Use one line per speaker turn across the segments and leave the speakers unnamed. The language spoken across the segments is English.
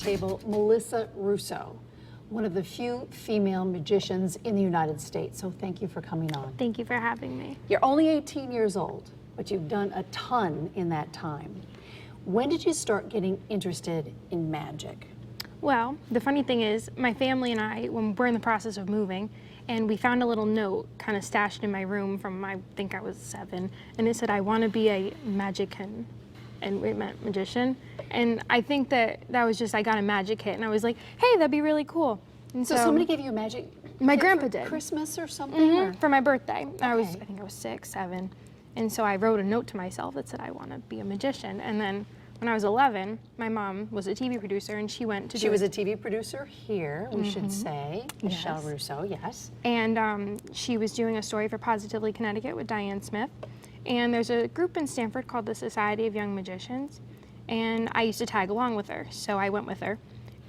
table Melissa Russo, one of the few female magicians in the United States. So thank you for coming on.
Thank you for having me.
You're only 18 years old, but you've done a ton in that time. When did you start getting interested in magic?
Well, the funny thing is, my family and I, when we're in the process of moving, and we found a little note kind of stashed in my room from, I think I was 7, and it said, I want to be a magician, and it meant magician. And I think that was just, I got a magic kit, and I was like, hey, that'd be really cool. And
so somebody gave you a magic
my
kit
grandpa
for
did.
Christmas or something? Or?
For my birthday.
Okay.
I think I was 6, 7. And so I wrote a note to myself that said, I want to be a magician. And then when I was 11, my mom was a TV producer, and she went to
She was a TV producer here, we should say. Michelle Russo, yes.
And she was doing a story for Positively Connecticut with Diane Smith. And there's a group in Stamford called the Society of Young Magicians. And I used to tag along with her, so I went with her.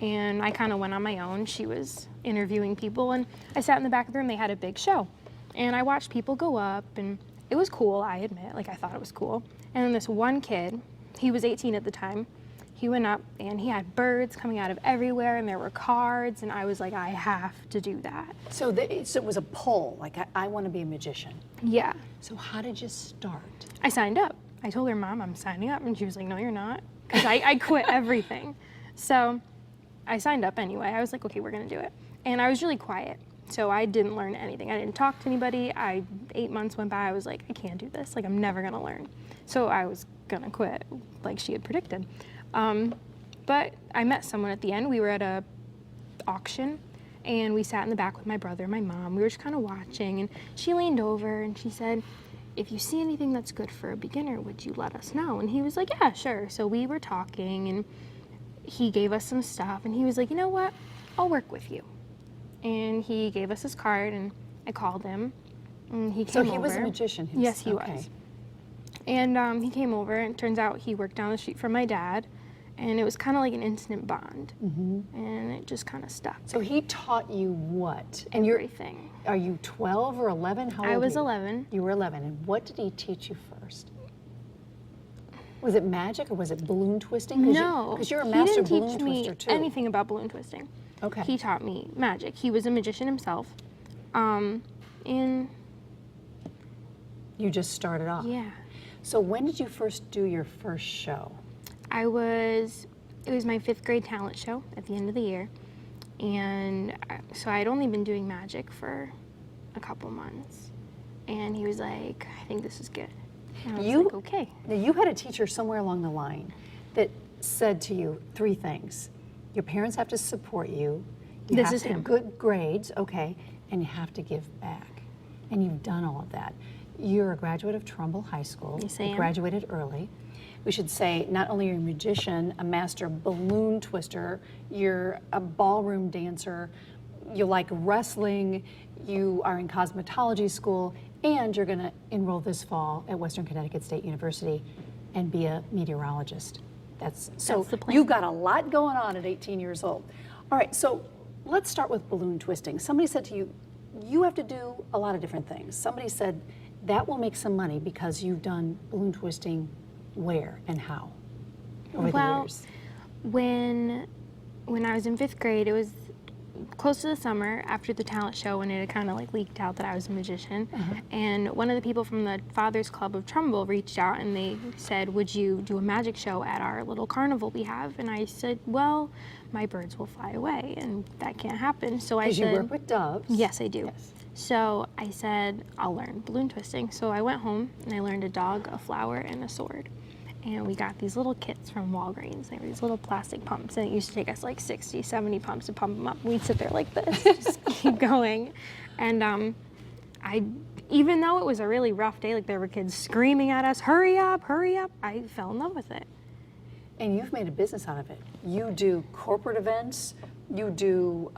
And I kind of went on my own. She was interviewing people, and I sat in the back of the room. They had a big show. And I watched people go up, and it was cool, I admit. Like, I thought it was cool. And then this one kid, he was 18 at the time, he went up, and he had birds coming out of everywhere, and there were cards, and I was like, I have to do that.
So, so it was a poll, like, I want to be a magician.
Yeah.
So how did you start?
I signed up. I told her, Mom, I'm signing up, and she was like, no, you're not, because I quit everything. So I signed up anyway. I was like, okay, we're going to do it. And I was really quiet, so I didn't learn anything. I didn't talk to anybody. 8 months went by. I was like, I can't do this. Like, I'm never going to learn. So I was going to quit, like she had predicted. But I met someone at the end. We were at a auction, and we sat in the back with my brother and my mom. We were just kind of watching, and she leaned over, and she said, if you see anything that's good for a beginner, would you let us know? And he was like, yeah, sure. So we were talking, and he gave us some stuff, and he was like, you know what? I'll work with you. And he gave us his card, and I called him, and he came over.
So he was a magician himself?
Yes, he was. And he came over, and it turns out he worked down the street from my dad, and it was kind of like an instant bond, and it just kind of stuck.
So he taught you what? And
everything.
Are you 12 or 11? How old
I was
were you?
11.
You were 11, and what did he teach you first? Was it magic or was it balloon twisting?
No,
because you're a master balloon
he didn't
twister
teach me
too.
anything about balloon twisting.
Okay.
He taught me magic. He was a magician himself.
You just started off.
Yeah.
So when did you first do your first show?
It was my 5th grade talent show at the end of the year. And so I'd only been doing magic for a couple months. And he was like, I think this is good. And I was like, okay.
Now you had a teacher somewhere along the line that said to you 3 things. Your parents have to support you. You have to have good grades, okay, and you have to give back. And you've done all of that. You're a graduate of Trumbull High School.
Yes, I
You
am.
graduated early. We should say not only are you a magician, a master balloon twister, you're a ballroom dancer, you like wrestling, you are in cosmetology school, and you're going to enroll this fall at Western Connecticut State University and be a meteorologist. That's the plan. You've got a lot going on at 18 years old. All right, so let's start with balloon twisting. Somebody said to you, you have to do a lot of different things. Somebody said that will make some money because you've done balloon twisting where and how over the years.
When I was in 5th grade, it was close to the summer after the talent show when it had kind of like leaked out that I was a magician. And one of the people from the Fathers Club of Trumbull reached out, and they said, would you do a magic show at our little carnival we have? And I said, well, my birds will fly away, and that can't happen. So I said,
you work with doves.
Yes, I do.
Yes.
So I said, I'll learn balloon twisting. So I went home, and I learned a dog, a flower, and a sword. And we got these little kits from Walgreens. They were these little plastic pumps, and it used to take us like 60, 70 pumps to pump them up. We'd sit there like this, just keep going. And even though it was a really rough day, like there were kids screaming at us, hurry up, I fell in love with it.
And you've made a business out of it. You do corporate events, you do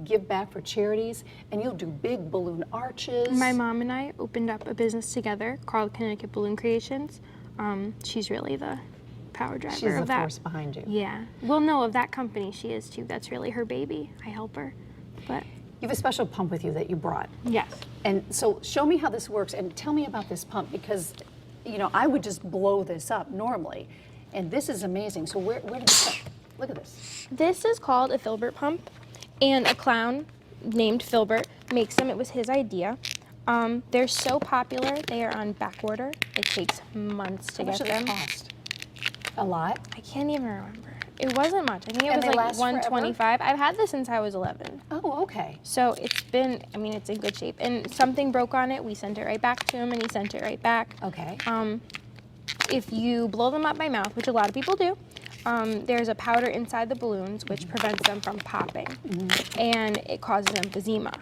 give back for charities, and you'll do big balloon arches.
My mom and I opened up a business together called Connecticut Balloon Creations. She's really the power driver
She's
of that.
She's the force behind you.
Yeah. Well, no, of that company she is too. That's really her baby. I help her. But
You have a special pump with you that you brought.
yes.
And so show me how this works and tell me about this pump because, you know, I would just blow this up normally. And this is amazing. So where did you start? Look at this.
This is called a filbert pump, and a clown named Filbert makes them. It was his idea. They're so popular, they are on back order. It takes months to
How much
get
do they
them.
cost? A lot?
I can't even remember. It wasn't much. I think it
And
was
they
like
last forever?
$125. I've had this since I was 11.
Oh, okay.
So it's been, I mean, it's in good shape. And something broke on it, we sent it right back to him, and he sent it right back.
Okay.
If you blow them up by mouth, which a lot of people do, there's a powder inside the balloons which prevents them from popping, and it causes emphysema.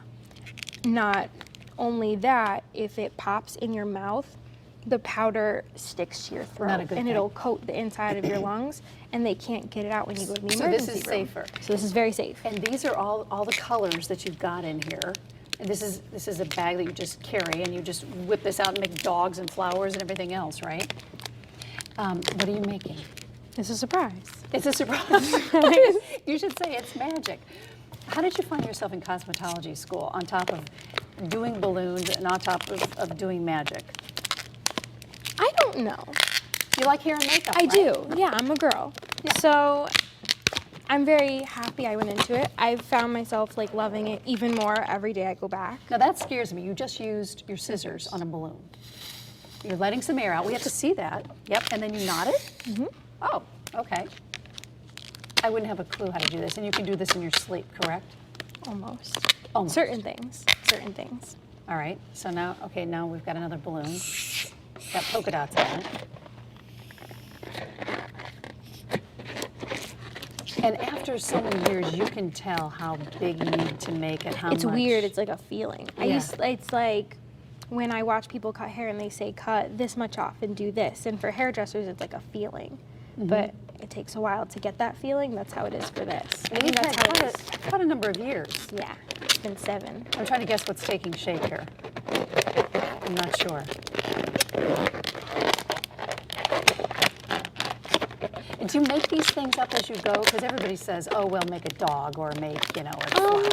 Not only that, if it pops in your mouth, the powder sticks to your throat,
Not a good
and
thing.
it'll coat the inside of your lungs, and they can't get it out when you go to the
So
emergency
this is
room.
safer.
So this is very safe.
And these are all the colors that you've got in here. And this is a bag that you just carry, and you just whip this out and make dogs and flowers and everything else, right? What are you making?
It's a surprise.
It's a surprise. You should say it's magic. How did you find yourself in cosmetology school on top of doing balloons and on top of doing magic?
I don't know.
You like hair and makeup,
I
right?
do. Yeah, I'm a girl.
Yeah.
So I'm very happy I went into it. I've found myself like loving it even more every day I go back.
Now that scares me. You just used your scissors on a balloon. You're letting some air out. We have to see that. Yep, and then you knot it? Mm-hmm. Oh, okay. I wouldn't have a clue how to do this, and you can do this in your sleep, correct?
Almost.
Almost.
Certain things. Certain things.
All right, so now, okay, now we've got another balloon. Got polka dots on it. And after so many years, you can tell how big you need to make it, how
It's
much.
weird. It's like a feeling.
Yeah.
It's like when I watch people cut hair and they say cut this much off and do this. And for hairdressers, it's like a feeling. But it takes a while to get that feeling. That's how it is for this. I
And
think
you've
that's
had
how it is.
quite a number of years.
Yeah, it's been 7.
I'm trying to guess what's taking shape here. I'm not sure. And do you make these things up as you go? Because everybody says, oh, well, make a dog or make, a flower.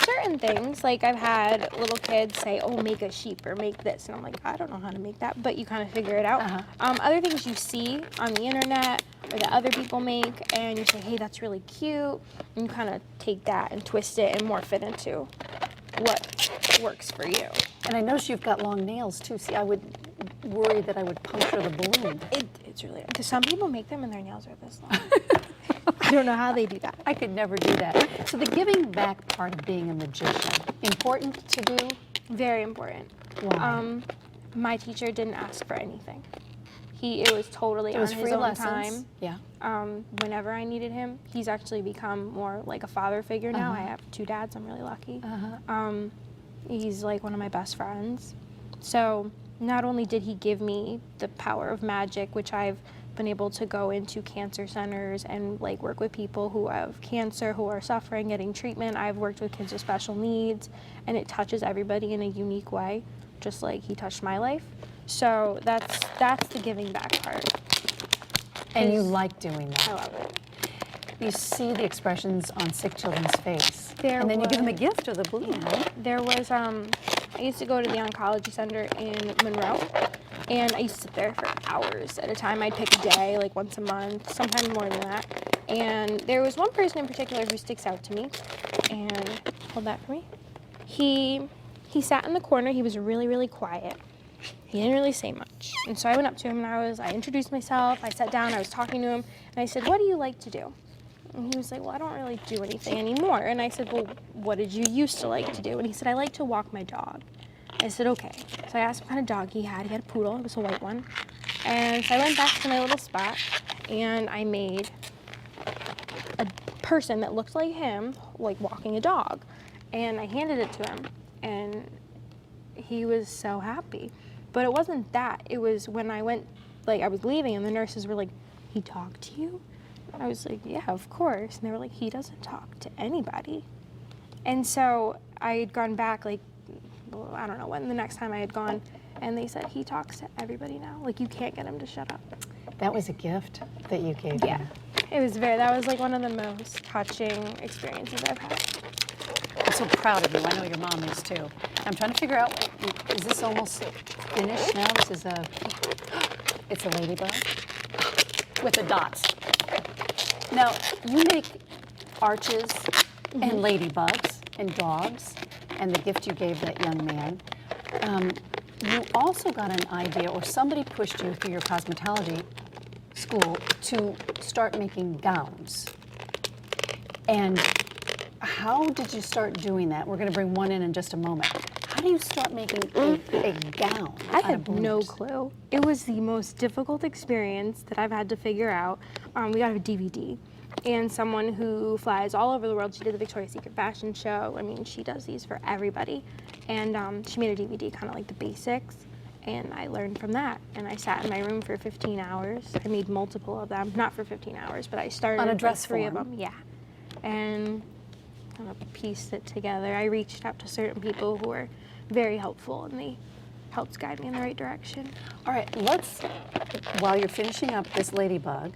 Certain things, like I've had little kids say, oh, make a sheep or make this. And I'm like, I don't know how to make that, but you kind of figure it out. Other things you see on the internet or that other people make, and you say, hey, that's really cute. And you kind of take that and twist it and morph it into what works for you.
And I notice you've got long nails, too. See, I would worry that I would puncture the balloon.
It's really, because some people make them and their nails are this long. I don't know how they do that.
I could never do that. So the giving back part of being a magician, important to do?
Very important.
Why?
My teacher didn't ask for anything. It was totally
It was
on his
free
own
lessons.
time.
Yeah.
Whenever I needed him, he's actually become more like a father figure now. I have 2 dads. I'm really lucky. He's like one of my best friends. So not only did he give me the power of magic, which I've been able to go into cancer centers and like work with people who have cancer, who are suffering, getting treatment. I've worked with kids with special needs, and it touches everybody in a unique way, just like he touched my life. So that's the giving back part.
And you like doing that.
I love it.
You see the expressions on sick children's face.
There
and then you give them a
was-
gift of the balloon, right?
There was, I used to go to the oncology center in Monroe, and I used to sit there for hours at a time. I'd pick a day, like once a month, sometimes more than that. And there was one person in particular who sticks out to me, and hold that for me. He sat in the corner. He was really, really quiet. He didn't really say much. And so I went up to him and I introduced myself. I sat down, I was talking to him, and I said, what do you like to do? And he was like, well, I don't really do anything anymore. And I said, well, what did you used to like to do? And he said, I like to walk my dog. I said, okay. So I asked what kind of dog he had. He had a poodle. It was a white one. And so I went back to my little spot, and I made a person that looked like him, like walking a dog. And I handed it to him, and he was so happy. But it wasn't that. It was when I went, like I was leaving, and the nurses were like, he talked to you? I was like, yeah, of course. And they were like, he doesn't talk to anybody. And so I had gone back, like, well, I don't know when the next time I had gone, and they said, he talks to everybody now. Like, you can't get him to shut up.
That was a gift that you gave
Yeah.
him.
It was that was like one of the most touching experiences I've had.
I'm so proud of you. I know your mom is too. I'm trying to figure out, is this almost finished now? This is it's a ladybug with the dots. Now, you make arches and ladybugs and dogs and the gift you gave that young man. You also got an idea, or somebody pushed you through your cosmetology school to start making gowns. And how did you start doing that? We're going to bring one in just a moment. How do you start making a gown?
I
out of
had no
balloons?
clue. It was the most difficult experience that I've had to figure out. We got a DVD, and someone who flies all over the world, she did the Victoria's Secret fashion show. I mean, she does these for everybody. And she made a DVD, kind of like the basics, and I learned from that. And I sat in my room for 15 hours. I made multiple of them, not for 15 hours, but I started
On a
with
dress
3 of
form?
them. Yeah. And kind of pieced it together. I reached out to certain people who were very helpful, and they helped guide me in the right direction.
All right, while you're finishing up this ladybug,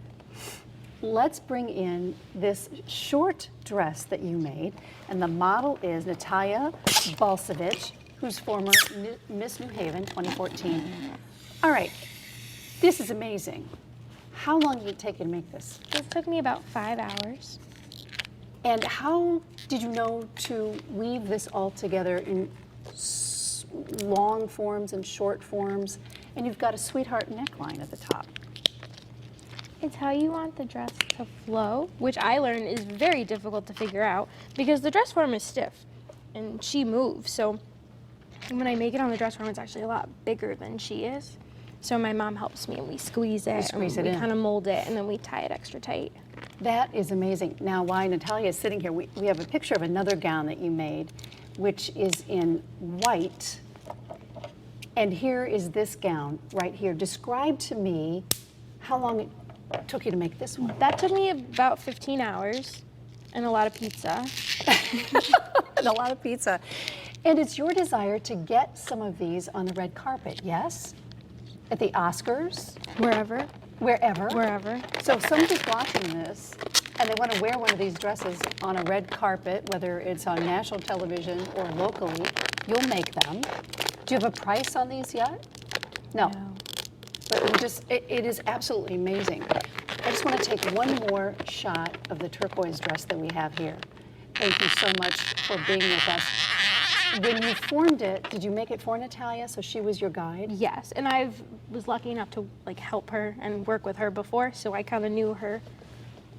let's bring in this short dress that you made. And the model is Natalia Balsevich, who's former Miss New Haven 2014. All right, this is amazing. How long did it take you to make this?
This took me about 5 hours.
And how did you know to weave this all together in long forms and short forms? And you've got a sweetheart neckline at the top.
It's how you want the dress to flow, which I learned is very difficult to figure out because the dress form is stiff and she moves. So when I make it on the dress form, it's actually a lot bigger than she is. So my mom helps me and we squeeze it,
squeeze
and
it
we
in.
kind of mold it, and then we tie it extra tight.
That is amazing. Now, while Natalia is sitting here, we have a picture of another gown that you made, which is in white. And here is this gown right here. Describe to me how long it took you to make this one.
That took me about 15 hours and a lot of pizza.
And a lot of pizza. And it's your desire to get some of these on the red carpet, yes? At the Oscars?
Wherever.
Wherever. So if somebody's watching this and they want to wear one of these dresses on a red carpet, whether it's on national television or locally, you'll make them. Do you have a price on these yet? No. But it is absolutely amazing. I just want to take one more shot of the turquoise dress that we have here. Thank you so much for being with us. When you formed it, did you make it for Natalia, so she was your guide?
Yes, and I was lucky enough to help her and work with her before, so I kind of knew her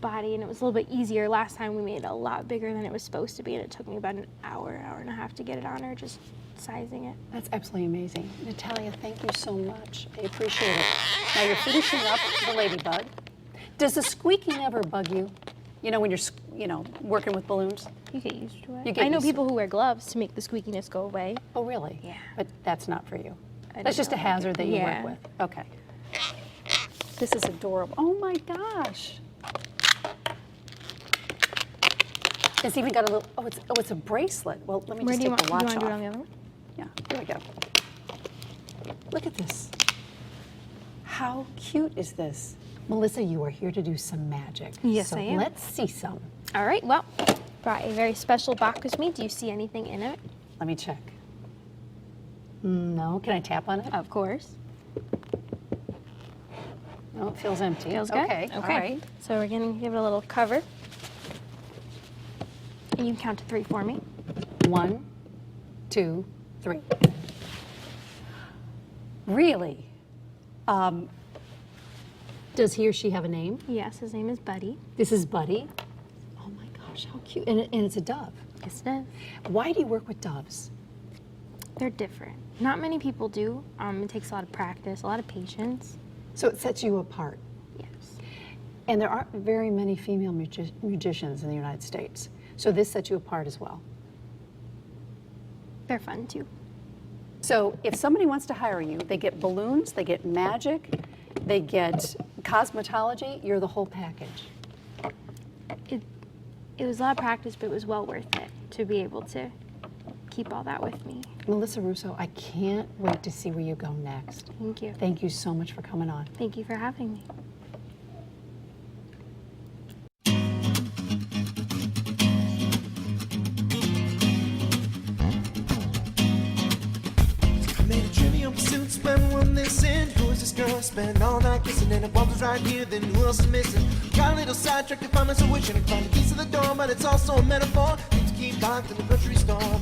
body, and it was a little bit easier. Last time we made it a lot bigger than it was supposed to be, and it took me about an hour and a half to get it on her, just sizing it.
That's absolutely amazing. Natalia, thank you so much. I appreciate it. Now you're finishing up the ladybug. Does the squeaking ever bug you? You know, when you're, working with balloons?
You get used to it.
You get
I know
used to
people who wear gloves to make the squeakiness go away.
Oh, really?
Yeah.
But that's not for you.
I
That's
don't
just a
know.
hazard that you
Yeah.
work with. Okay. This is adorable. Oh my gosh. It's even got a little, it's a bracelet. Well, let me
Where
just
do you
take
want,
the watch
do you
off.
want to do it on the other one?
Yeah, here we go. Look at this. How cute is this? Melissa, you are here to do some magic.
Yes,
so
I am.
Let's see some.
All right, well, brought a very special box with me. Do you see anything in it?
Let me check. No, can I tap on it?
Of course.
No, it feels empty.
Feels good?
Okay, all right.
So we're going to give it a little cover. And you can count to 3 for me.
1, 2, 3. Really? Does he or she have a name?
Yes, his name is Buddy.
This is Buddy. Oh my gosh, how cute. And it's a dove.
Yes, it is.
Why do you work with doves?
They're different. Not many people do. It takes a lot of practice, a lot of patience.
So it sets you apart.
Yes.
And there aren't very many female musicians in the United States. So this sets you apart as well.
They're fun too.
So if somebody wants to hire you, they get balloons, they get magic, they get cosmetology, you're the whole package.
It was a lot of practice, but it was well worth it to be able to keep all that with me.
Melissa Russo, I can't wait to see where you go next.
Thank you.
Thank you so much for coming on.
Thank you for having me.
Made a trivial pursuit, spend one this in. Who is this girl? Spend all night kissing, and the bump is right here, then who else is missing? Got a little side. sidetracked if I'm as a wish and I find the keys to the door, but it's also a metaphor. Things keep locked in the grocery store.